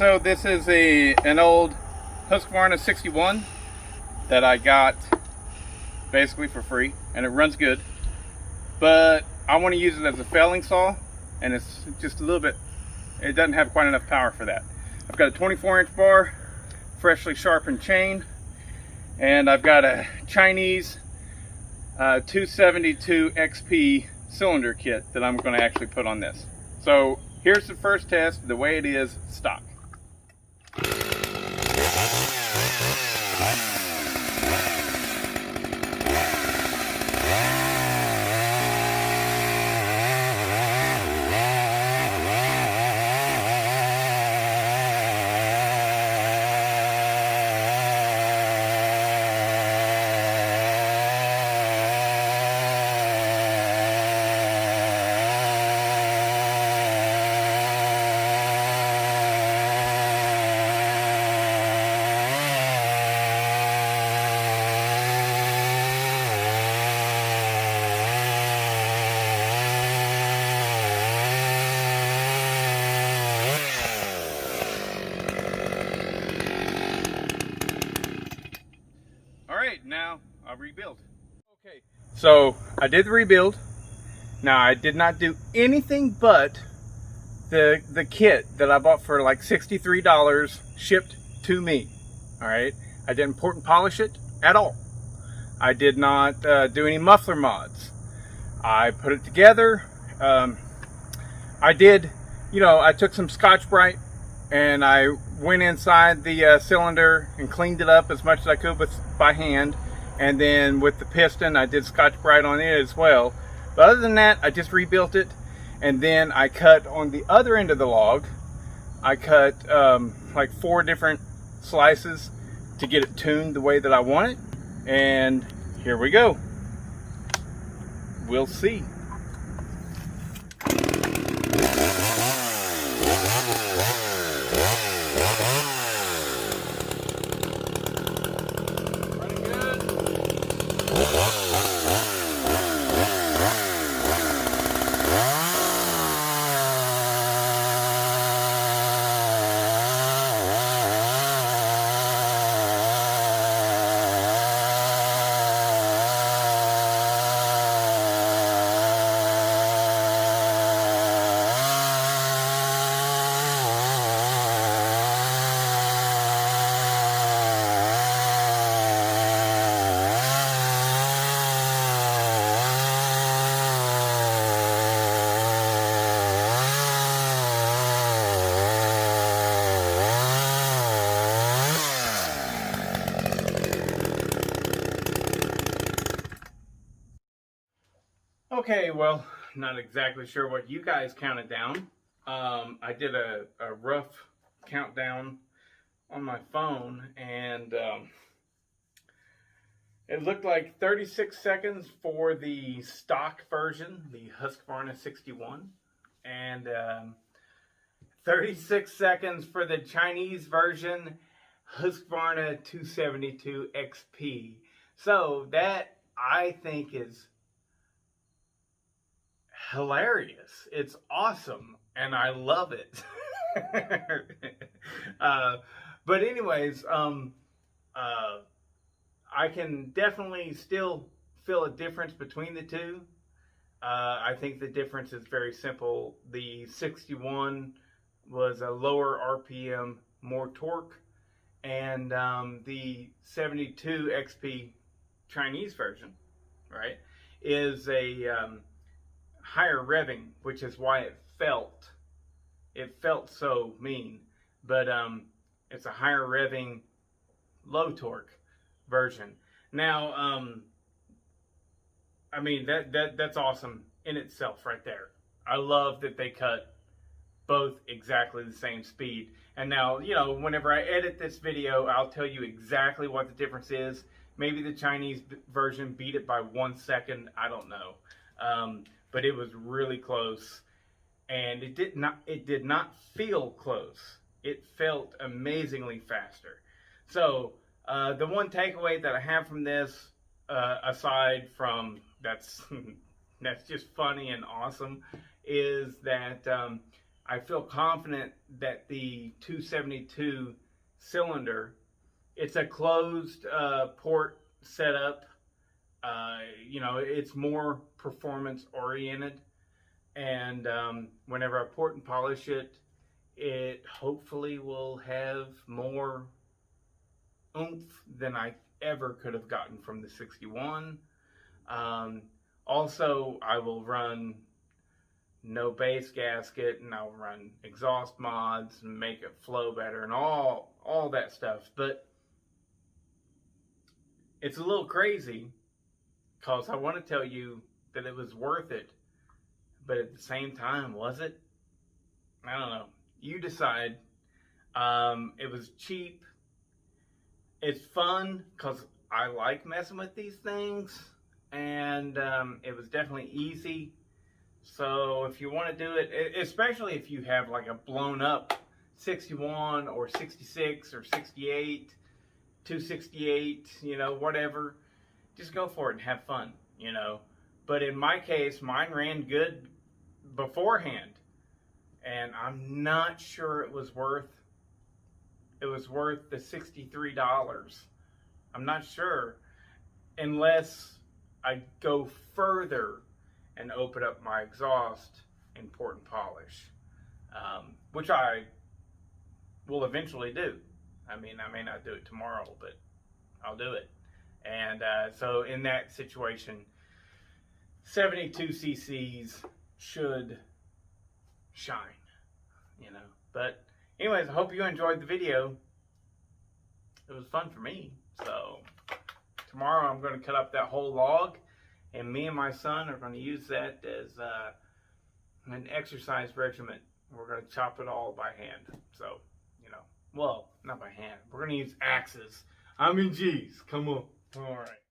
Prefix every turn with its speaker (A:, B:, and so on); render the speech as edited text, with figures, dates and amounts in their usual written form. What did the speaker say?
A: So this is an old Husqvarna 61 that I got basically for free, and it runs good. But I want to use it as a felling saw, and it's just a little bit, it doesn't have quite enough power for that. I've got a 24-inch bar, freshly sharpened chain, and I've got a Chinese 272 XP cylinder kit that I'm going to actually put on this. So here's the first test, the way it is stock. Now I'll rebuild. Okay, so I did the rebuild. Now I did not do anything but the kit that I bought for like $63 shipped to me. All right, I didn't port and polish it at all. I did not do any muffler mods. I put it together. I did, I took some Scotch-Brite and I went inside the cylinder and cleaned it up as much as I could by hand, and then with the piston I did Scotch-Brite on it as well. But other than that, I just rebuilt it, and then I cut on the other end of the log. I cut like 4 different slices to get it tuned the way that I want it, and here we go. We'll see. Okay, well, not exactly sure what you guys counted down. I did a rough countdown on my phone, and it looked like 36 seconds for the stock version, the Husqvarna 61, and 36 seconds for the Chinese version, Husqvarna 272 XP. So that, I think, is hilarious. It's awesome, and I love it. But anyways, I can definitely still feel a difference between the two. I think the difference is very simple. The 61 was a lower RPM, more torque, and the 72 XP Chinese version, right, is a higher revving, which is why it felt so mean. But it's a higher revving, low torque version. Now, I mean, that's awesome in itself right there. I love that they cut both exactly the same speed. And now, whenever I edit this video, I'll tell you exactly what the difference is. Maybe the Chinese version beat it by 1 second. I don't know. But it was really close, and it did not feel close. It felt amazingly faster. So the one takeaway that I have from this, aside from that's just funny and awesome, is that I feel confident that the 272 cylinder, it's a closed port setup. It's more performance oriented, and whenever I port and polish it, it hopefully will have more oomph than I ever could have gotten from the 61. Also, I will run no base gasket, and I'll run exhaust mods and make it flow better and all that stuff. But it's a little crazy because I want to tell you that it was worth it, but at the same time, was it? I don't know. You decide. It was cheap. It's fun because I like messing with these things, and it was definitely easy. So if you want to do it, especially if you have like a blown up 61 or 66 or 68, 268, whatever, just go for it and have fun, But in my case, mine ran good beforehand, and I'm not sure it was worth the $63. I'm not sure, unless I go further and open up my exhaust and port and polish, which I will eventually do. I mean, I may not do it tomorrow, but I'll do it. And so in that situation, 72 cc's should shine, But anyways, I hope you enjoyed the video. It was fun for me. So tomorrow I'm going to cut up that whole log, and me and my son are going to use that as an exercise regimen. We're going to chop it all by hand. So, well, not by hand. We're going to use axes. I mean, geez, come on. All right.